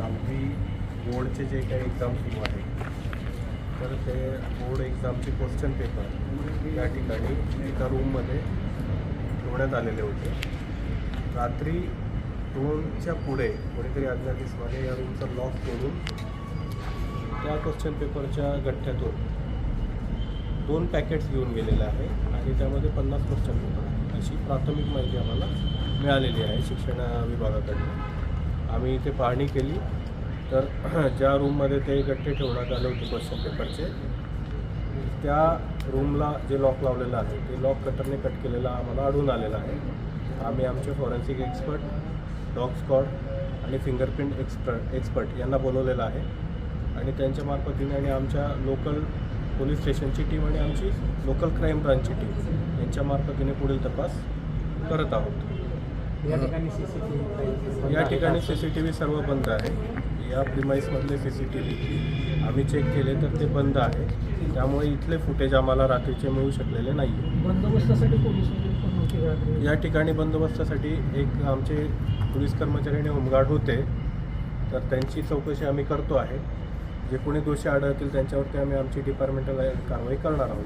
आम्ही बोर्डचे जे काही एक्झाम सुरू आहे तर ते बोर्ड एक्झामचे क्वेश्चन पेपर या ठिकाणी एका रूममध्ये ठेवण्यात आलेले होते. रात्री 2च्या पुढे कोणीतरी अज्ञातवाद्याने या रूमचा लॉक तोडून त्या क्वेश्चन पेपरच्या गठ्ठ्यातून 2 पॅकेट्स घेऊन गेलेले आहे आणि त्यामध्ये 50 क्वेश्चन पेपर आहे अशी प्राथमिक माहिती आम्हाला मिळालेली आहे शिक्षण विभागाकडून. आम्ही इथे पाहणी केली तर ज्या रूममध्ये ते गठ्ठे ठेवण्यात आले होते क्वेश्चन पेपरचे त्या रूमला जे लॉक लावलेलं आहे ते लॉक कटरने कट केलेलं आम्हाला आढळून आलेलं आहे. आम्ही आमचे फॉरेन्सिक एक्सपर्ट, डॉग स्क्वॉड आणि फिंगरप्रिंट एक्सपर्ट यांना बोलवलेलं आहे आणि त्यांच्या मार्फतीने आणि आमच्या लोकल पोलीस स्टेशनची टीम आणि आमची लोकल क्राईम ब्रांचची टीम यांच्या मार्फतीने पुढील तपास करत आहोत. या ठिकाणी CCTV सर्व बंद आहे. या प्रिमाइसमधले CCTV आम्ही चेक केले तर ते बंद आहे. त्यामुळे इथले फुटेज आम्हाला रात्रीचे मिळू शकलेले नाही आहे. बंदोबस्तासाठी पोलीस या ठिकाणी बंदोबस्तासाठी एक आमचे पोलीस कर्मचारी आणि होमगार्ड होते तर त्यांची चौकशी आम्ही करतो आहे. जे कोणी दोषी आढळतील त्यांच्यावरती आम्ही आमची डिपार्टमेंटल कारवाई करणार आहोत.